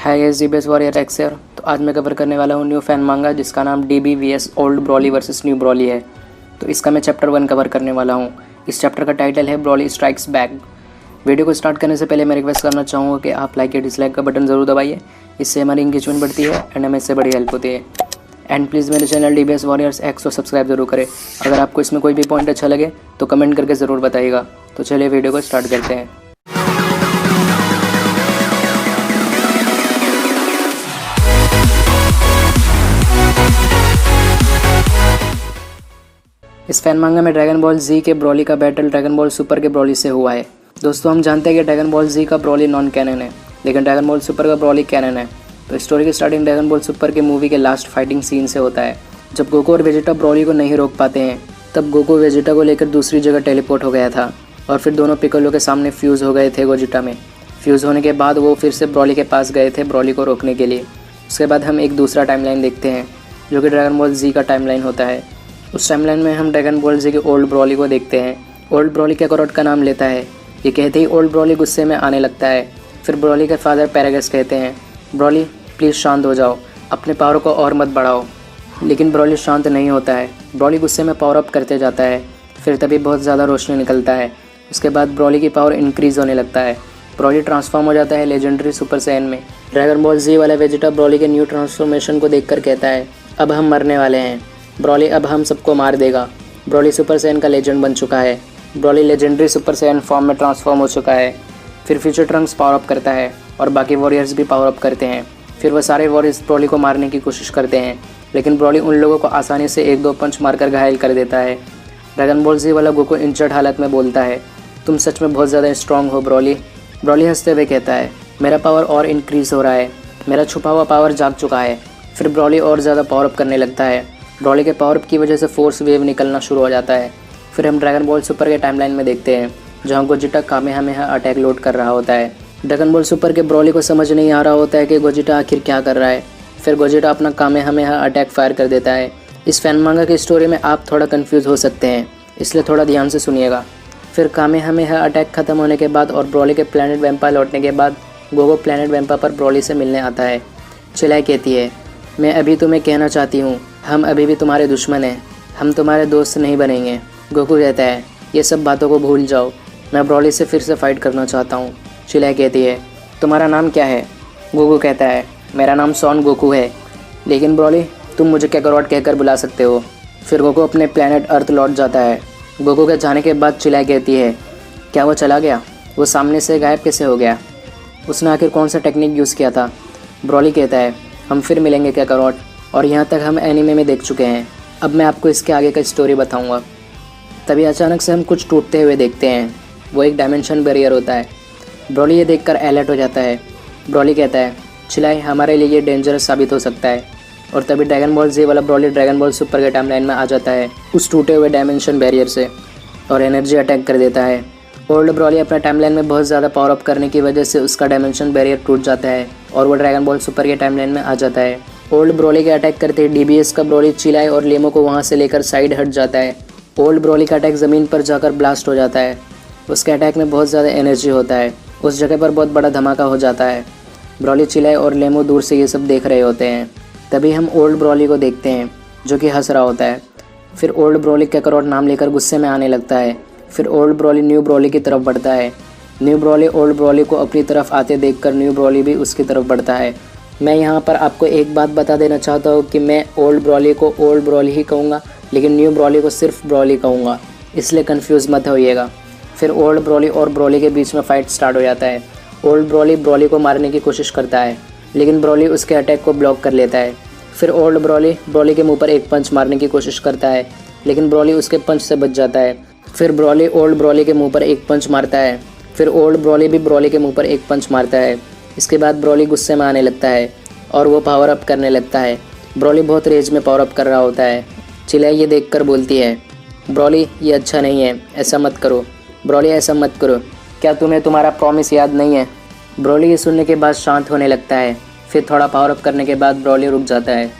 है ये GBS warrior x है। तो आज मैं कवर करने वाला हूँ न्यू फैन मांगा जिसका नाम DB VS old Broly versus new Broly है। तो इसका मैं चैप्टर 1 कवर करने वाला हूँ। इस चैप्टर का टाइटल है ब्रॉली स्ट्राइक्स बैक। वीडियो को स्टार्ट करने से पहले मैं रिक्वेस्ट करना चाहूँगा कि आप लाइक या डिसलाइक का बटन ज़रूर दबाइए। इससे हमारी इंगेजमेंट बढ़ती है एंड हमें इससे बड़ी हेल्प होती है। एंड प्लीज़ मेरे चैनल डीबीएस वॉरियर्स एक्स को सब्सक्राइब जरूर करें। अगर आपको इसमें कोई भी पॉइंट अच्छा लगे तो कमेंट करके ज़रूर बताइएगा। तो चलिए वीडियो को स्टार्ट करते हैं। इस फैन मांगा में ड्रैगन बॉल जी के ब्रॉली का बैटल ड्रैगन बॉल सुपर के ब्रॉली से हुआ है। दोस्तों, हम जानते हैं कि ड्रैगन बॉल जी का ब्रॉली नॉन कैनन है, लेकिन ड्रैगन बॉल सुपर का ब्रॉली कैनन है। तो स्टोरी की स्टार्टिंग ड्रैगन बॉल सुपर के मूवी के लास्ट फाइटिंग सीन से होता है। जब गोकू और वेजिटा ब्रॉली को नहीं रोक पाते हैं, तब गोकू वेजिटा को लेकर दूसरी जगह टेलीपोर्ट हो गया था और फिर दोनों पिकोलो के सामने फ्यूज़ हो गए थे गोजिटा में। फ्यूज़ होने के बाद वो फिर से ब्रॉली के पास गए थे ब्रॉली को रोकने के लिए। उसके बाद हम एक दूसरा टाइमलाइन देखते हैं जो कि ड्रैगन बॉल जी का टाइमलाइन होता है। उस टाइमलाइन में हम ड्रैगन बॉल जी के ओल्ड ब्रॉली को देखते हैं। ओल्ड ब्रॉली कैकारोट का नाम लेता है। ये कहते ही ओल्ड ब्रॉली गुस्से में आने लगता है। फिर ब्रॉली के फादर पैरागस कहते हैं, ब्रॉली प्लीज़ शांत हो जाओ, अपने पावर को और मत बढ़ाओ। लेकिन ब्रॉली शांत नहीं होता है। ब्रॉली गुस्से में पावर अप करते जाता है। फिर तभी बहुत ज़्यादा रोशनी निकलता है। उसके बाद ब्रॉली की पावर इंक्रीज़ होने लगता है। ब्रॉली ट्रांसफॉर्म हो जाता है लेजेंडरी सुपर सैयन में। ड्रैगन बॉल जी वाला वेजिटा ब्रॉली के न्यू ट्रांसफॉर्मेशन को देखकर कहता है, अब हम मरने वाले हैं। ब्रॉली अब हम सबको मार देगा। ब्रॉली सुपर सैयन का लेजेंड बन चुका है। Broly legendary super Saiyan form में ट्रांसफॉर्म हो चुका है। फिर फ्यूचर ट्रंक्स पावर अप करता है और बाकी वॉरियर्स भी पावर अप करते हैं। फिर वह सारे वॉरियर्स ब्रॉली को मारने की कोशिश करते हैं, लेकिन ब्रॉली उन लोगों को आसानी से 1-2 पंच मारकर घायल कर देता है। ड्रैगन बॉल जी वाला गोकू इंजर्ड हालत में बोलता है, तुम सच में बहुत ज़्यादा स्ट्रांग हो ब्रॉली। ब्रॉली हंसते हुए कहता है, मेरा पावर और इंक्रीज़ हो रहा है, मेरा छुपा हुआ पावर जाग चुका है। फिर ब्रॉली और ज़्यादा पावर अप करने लगता है। ब्रॉली के पावर अप की वजह से फोर्स वेव निकलना शुरू हो जाता है। फिर हम ड्रैगन बॉल सुपर के टाइमलाइन में देखते हैं जहाँ गोजिटा कामेहामेहा अटैक लोड कर रहा होता है। ड्रैगन बॉल सुपर के ब्रॉली को समझ नहीं आ रहा होता है कि गोजिटा आखिर क्या कर रहा है। फिर गोजिटा अपना कामेहामेहा अटैक फायर कर देता है। इस फैन मांगा की स्टोरी में आप थोड़ा कंफ्यूज हो सकते हैं, इसलिए थोड़ा ध्यान से सुनिएगा। फिर कामेहामेहा अटैक खत्म होने के बाद और ब्रॉली के प्लैनेट वैम्पा लौटने के बाद गोगो प्लैनेट वैम्पा पर ब्रॉली से मिलने आता है। चिलाई कहती है, मैं अभी तुम्हें कहना चाहती हूँ, हम अभी भी तुम्हारे दुश्मन हैं, हम तुम्हारे दोस्त नहीं बनेंगे। गोकू कहता है, ये सब बातों को भूल जाओ, मैं ब्रॉली से फिर से फाइट करना चाहता हूँ। चिलाई कहती है, तुम्हारा नाम क्या है? गोकू कहता है, मेरा नाम सॉन गोकू है, लेकिन ब्रॉली तुम मुझे कैकारोट कहकर बुला सकते हो। फिर गोकू अपने प्लैनेट अर्थ लौट जाता है। गोकू के जाने के बाद चिलाई कहती है, क्या वो चला गया? वो सामने से गायब कैसे हो गया? उसने आखिर कौन सा टेक्निक यूज़ किया था? ब्रॉली कहता है, हम फिर मिलेंगे कैकारोट, और यहाँ तक हम एनीमे में देख चुके हैं। अब मैं आपको इसके आगे का स्टोरी बताऊँगा। तभी अचानक से हम कुछ टूटते हुए देखते हैं। वो एक डायमेंशन बैरियर होता है। ब्रॉली ये देखकर अलर्ट हो जाता है। ब्रॉली कहता है, चिलाई हमारे लिए ये डेंजरस साबित हो सकता है। और तभी ड्रैगन बॉल जी वाला ब्रॉली ड्रैगन बॉल सुपर के टाइमलाइन में आ जाता है उस टूटे हुए डायमेंशन बैरियर से और एनर्जी अटैक कर देता है। ओल्ड ब्रॉली अपने टाइमलाइन में बहुत ज़्यादा पावर अप करने की वजह से उसका डायमेंशन बैरियर टूट जाता है और वो ड्रैगन बॉल सुपर के टाइमलाइन में आ जाता है। ओल्ड ब्रॉली के अटैक करते ही डीबीएस का ब्रॉली चिलाई और लेमो को वहाँ से लेकर साइड हट जाता है। ओल्ड ब्रॉली का अटैक ज़मीन पर जाकर ब्लास्ट हो जाता है। उसके अटैक में बहुत ज़्यादा एनर्जी होता है। उस जगह पर बहुत बड़ा धमाका हो जाता है। ब्रॉली, चिलाई और लेमो दूर से ये सब देख रहे होते हैं। तभी हम ओल्ड ब्रॉली को देखते हैं जो कि हंस रहा होता है। फिर ओल्ड ब्रॉली कैकारोट नाम लेकर गुस्से में आने लगता है। फिर ओल्ड ब्रॉली न्यू ब्रॉली की तरफ बढ़ता है। न्यू ब्रॉली ओल्ड ब्रॉली को अपनी तरफ आते देखकर न्यू ब्रॉली भी उसकी तरफ बढ़ता है। मैं यहाँ पर आपको एक बात बता देना चाहता हूँ कि मैं ओल्ड ब्रॉली को ओल्ड ब्रॉली ही कहूँगा, लेकिन न्यू ब्रॉली को सिर्फ ब्रॉली कहूँगा, इसलिए कंफ्यूज मत होइएगा। फिर ओल्ड ब्रॉली और ब्रॉली के बीच में फाइट स्टार्ट हो जाता है। ओल्ड ब्रॉली ब्रॉली को मारने की कोशिश करता है, लेकिन ब्रॉली उसके अटैक को ब्लॉक कर लेता है। फिर ओल्ड ब्रॉली ब्रॉली के मुंह पर एक पंच मारने की कोशिश करता है, लेकिन ब्रॉली उसके पंच से बच जाता है। फिर ब्रॉली ओल्ड ब्रॉली के मुंह पर एक पंच मारता है। फिर ओल्ड ब्रॉली भी ब्रॉली के मुंह पर एक पंच मारता है। इसके बाद ब्रॉली गुस्से में आने लगता है और वो पावर अप करने लगता है। ब्रॉली बहुत रेज में पावर अप कर रहा होता है। चिलाई ये देखकर बोलती है, ब्रॉली ये अच्छा नहीं है, ऐसा मत करो। ब्रॉली ऐसा मत करो, क्या तुम्हें तुम्हारा प्रॉमिस याद नहीं है? ब्रॉली ये सुनने के बाद शांत होने लगता है। फिर थोड़ा पावर अप करने के बाद ब्रॉली रुक जाता है।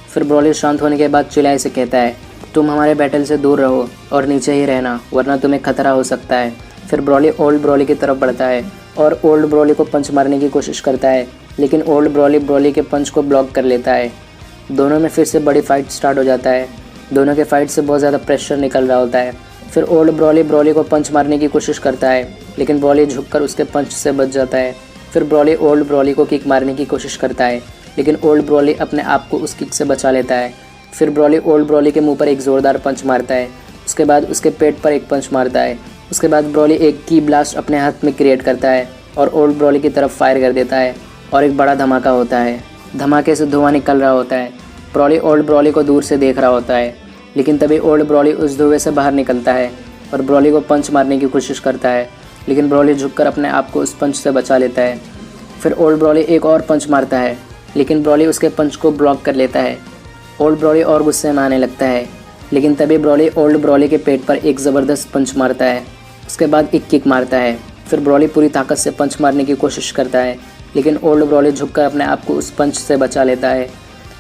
फिर ब्रॉली शांत होने के बाद चिलाई से कहता है, तुम हमारे बैटल से दूर रहो और नीचे ही रहना, वरना तुम्हें खतरा हो सकता है। फिर ब्रॉली ओल्ड ब्रॉली की तरफ बढ़ता है और ओल्ड ब्रॉली को पंच मारने की कोशिश करता है, लेकिन ओल्ड ब्रॉली के पंच को ब्लॉक कर लेता है। दोनों में फिर से बड़ी फाइट स्टार्ट हो जाता है। दोनों के फाइट से बहुत ज़्यादा प्रेशर निकल रहा होता है। फिर ओल्ड ब्रॉली को पंच मारने की कोशिश करता है, लेकिन ब्रॉली झुककर उसके पंच से बच जाता है। फिर ब्रॉली ओल्ड ब्रॉली को किक मारने की कोशिश करता है, लेकिन ओल्ड ब्रॉली अपने आप को उस किक से बचा लेता है। फिर ब्रॉली ओल्ड ब्रॉली के मुंह पर एक ज़ोरदार पंच मारता है। उसके बाद उसके पेट पर एक पंच मारता है। उसके बाद ब्रॉली एक की ब्लास्ट अपने हाथ में क्रिएट करता है और ओल्ड ब्रॉली की तरफ फायर कर देता है और एक बड़ा धमाका होता है। धमाके से धुआं निकल रहा होता है। ब्रॉली ओल्ड ब्रॉली को दूर से देख रहा होता है, लेकिन तभी ओल्ड ब्रॉली उस धुएं से बाहर निकलता है और ब्रॉली को पंच मारने की कोशिश करता है, लेकिन ब्रॉली झुककर अपने आप को उस पंच से बचा लेता है। फिर ओल्ड ब्रॉली एक और पंच मारता है, लेकिन ब्रॉली उसके पंच को ब्लॉक कर लेता है। ओल्ड ब्रॉली और गुस्से में आने लगता है, लेकिन तभी ब्रॉली ओल्ड ब्रॉली के पेट पर एक ज़बरदस्त पंच मारता है। उसके बाद एक किक मारता है। फिर ब्रॉली पूरी ताकत से पंच मारने की कोशिश करता है, लेकिन ओल्ड ब्रॉली झुककर अपने आप को उस पंच से बचा लेता है।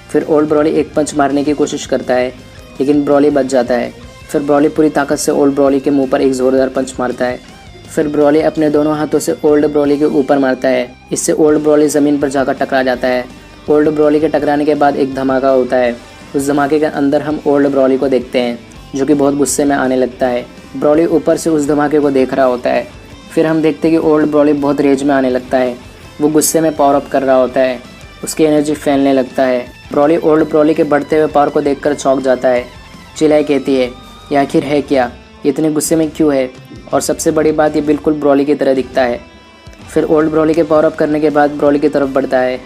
फिर ओल्ड ब्रॉली एक पंच मारने की कोशिश करता है, लेकिन ब्रॉली बच जाता है। फिर ब्रॉली पूरी ताकत से ओल्ड ब्रॉली के मुंह पर एक ज़ोरदार पंच मारता है। फिर ब्रॉली अपने दोनों हाथों से ओल्ड ब्रॉली के ऊपर मारता है। इससे ओल्ड ब्रॉली ज़मीन पर जाकर टकरा जाता है। ओल्ड ब्रॉली के टकराने के बाद एक धमाका होता है। उस धमाके के अंदर हम ओल्ड ब्रॉली को देखते हैं, जो कि बहुत गुस्से में आने लगता है। ब्रॉली ऊपर से उस धमाके को देख रहा होता है। फिर हम देखते हैं कि ओल्ड ब्रॉली बहुत रेज में आने लगता है। वो गुस्से में पावर अप कर रहा होता है। उसकी एनर्जी फैलने लगता है। ब्रॉली ओल्ड ब्रॉली के बढ़ते हुए पावर को देखकर चौंक जाता है। चिलाई कहती है, ये आखिर है क्या? इतने गुस्से में क्यों है? और सबसे बड़ी बात, ये बिल्कुल ब्रॉली की तरह दिखता है। फिर ओल्ड ब्रॉली के पावर अप करने के बाद ब्रॉली की तरफ बढ़ता है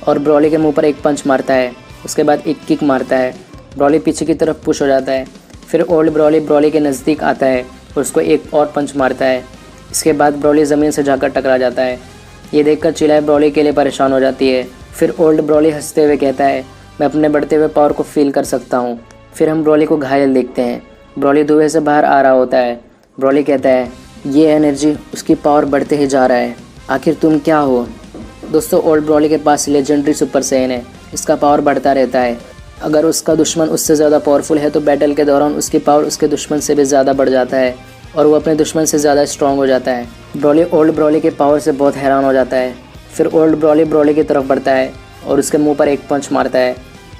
और ब्रॉली के मुंह पर एक पंच मारता है। उसके बाद एक किक मारता है। ब्रॉली पीछे की तरफ पुश हो जाता है। फिर ओल्ड ब्रॉली के नज़दीक आता है और उसको एक और पंच मारता है। इसके बाद ब्रॉली ज़मीन से जाकर टकरा जाता है। ये देखकर चिलाई ब्रॉली के लिए परेशान हो जाती है। फिर ओल्ड ब्रॉली हंसते हुए कहता है, मैं अपने बढ़ते हुए पावर को फील कर सकता हूँ। फिर हम ब्रॉली को घायल देखते हैं। ब्रॉली धुएं से बाहर आ रहा होता है। ब्रॉली कहता है, ये एनर्जी, उसकी पावर बढ़ते ही जा रहा है। आखिर तुम क्या हो? दोस्तों, ओल्ड ब्रॉली के पास लेजेंडरी सुपर सैयन है। इसका पावर बढ़ता रहता है। अगर उसका दुश्मन उससे ज़्यादा पावरफुल है तो बैटल के दौरान उसकी पावर उसके दुश्मन से भी ज़्यादा बढ़ जाता है और वो अपने दुश्मन से ज़्यादा स्ट्रॉन्ग हो जाता है। ब्रॉली ओल्ड ब्रॉली के पावर से बहुत हैरान हो जाता है। फिर ओल्ड ब्रॉली की तरफ बढ़ता है और उसके मुंह पर एक पंच मारता है।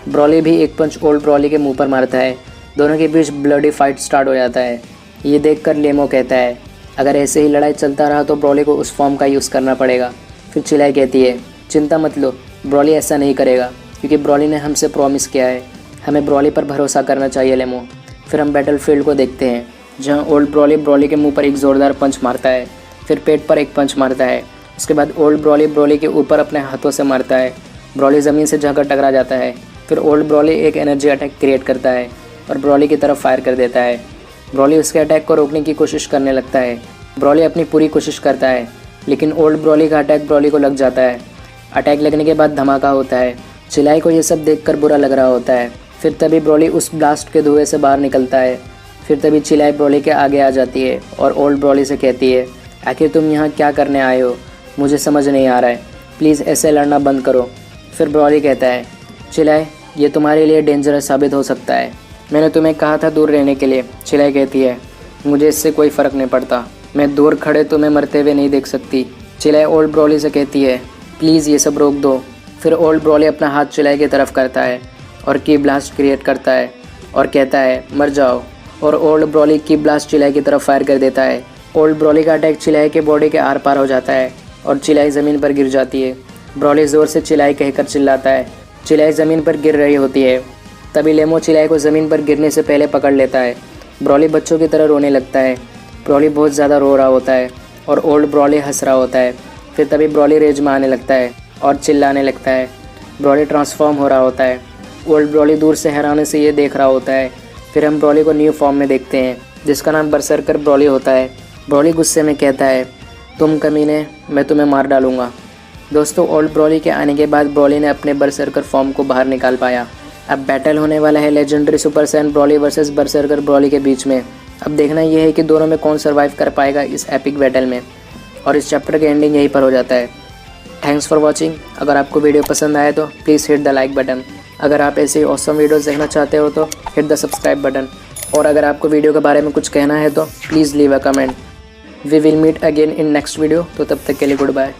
ब्रॉली भी एक पंच ओल्ड ब्रॉली के मुंह पर मारता है। दोनों के बीच ब्लडी फाइट स्टार्ट हो जाता है। ये देखकर लेमो कहता है, अगर ऐसे ही लड़ाई चलता रहा तो ब्रॉली को उस फॉर्म का यूज़ करना पड़ेगा। फिर चिलाई कहती है, चिंता मत लो, ब्रॉली ऐसा नहीं करेगा, क्योंकि ब्रॉली ने हमसे प्रॉमिस किया है। हमें ब्रॉली पर भरोसा करना चाहिए लेमो। फिर हम बैटल फील्ड को देखते हैं, जहाँ ओल्ड ब्रॉली के मुंह पर एक ज़ोरदार पंच मारता है। फिर पेट पर एक पंच मारता है। उसके बाद ओल्ड ब्रॉली के ऊपर अपने हाथों से मारता है। ब्रॉली ज़मीन से जाकर टकरा जाता है। फिर ओल्ड ब्रॉली एक एनर्जी अटैक क्रिएट करता है और ब्रॉली की तरफ फायर कर देता है। ब्रॉली उसके अटैक को रोकने की कोशिश करने लगता है। ब्रॉली अपनी पूरी कोशिश करता है, लेकिन ओल्ड ब्रॉली का अटैक ब्रॉली को लग जाता है। अटैक लगने के बाद धमाका होता है। चिलाई को यह सब देखकर बुरा लग रहा होता है। फिर तभी ब्रॉली उस ब्लास्ट के धुएं से बाहर निकलता है। फिर तभी चिलाई ब्रॉली के आगे आ जाती है और ओल्ड ब्रॉली से कहती है, आखिर तुम यहाँ क्या करने आए हो? मुझे समझ नहीं आ रहा है, प्लीज़ ऐसे लड़ना बंद करो। फिर ब्रॉली कहता है, चिलाई, ये तुम्हारे लिए डेंजरस साबित हो सकता है। मैंने तुम्हें कहा था दूर रहने के लिए। चिलाई कहती है, मुझे इससे कोई फ़र्क नहीं पड़ता, मैं दूर खड़े तुम्हें मरते हुए नहीं देख सकती। चिलाई ओल्ड ब्रॉली से कहती है, प्लीज़ ये सब रोक दो। फिर ओल्ड ब्रॉली अपना हाथ चिलाई की तरफ करता है और की ब्लास्ट क्रिएट करता है और कहता है, मर जाओ। और ओल्ड ब्रॉली की ब्लास्ट चिलाई की तरफ फायर कर देता है। ओल्ड ब्रॉली का अटैक चिलाई के बॉडी के आर पार हो जाता है और चिलाई ज़मीन पर गिर जाती है। ब्रॉली ज़ोर से चिलाई कहकर चिल्लाता है। चिलाई ज़मीन पर गिर रही होती है। तभी लेमो चिलाई को ज़मीन पर गिरने से पहले पकड़ लेता है। ब्रॉली बच्चों की तरह रोने लगता है। ब्रॉली बहुत ज़्यादा रो रहा होता है और ओल्ड ब्रॉली हंस रहा होता है। फिर तभी ब्रॉली रेज में आने लगता है और चिल्लाने लगता है। ब्रॉली ट्रांसफॉर्म हो रहा होता है। ओल्ड ब्रॉली दूर से हैरानी से ये देख रहा होता है। फिर हम ब्रॉली को न्यू फॉर्म में देखते हैं, जिसका नाम बरसर्कर ब्रॉली होता है। ब्रॉली गुस्से में कहता है, तुम कमीने, मैं तुम्हें मार डालूंगा। दोस्तों, ओल्ड ब्रॉली के आने के बाद ब्रॉली ने अपने बरसर्कर फॉर्म को बाहर निकाल पाया। अब बैटल होने वाला है legendary super Saiyan Broly versus berserker Broly के बीच में। अब देखना यह है कि दोनों में कौन सर्वाइव कर पाएगा इस एपिक बैटल में। और इस चैप्टर की एंडिंग यहीं पर हो जाता है। Thanks for watching. अगर आपको वीडियो पसंद आए तो please hit the like button. अगर आप ऐसे ही ऑसम वीडियोस देखना चाहते हो तो हिट द सब्सक्राइब बटन। और अगर आपको वीडियो के बारे में कुछ कहना है तो please leave a comment. We will meet again in next video. तो तब तक के लिए गुड बाय।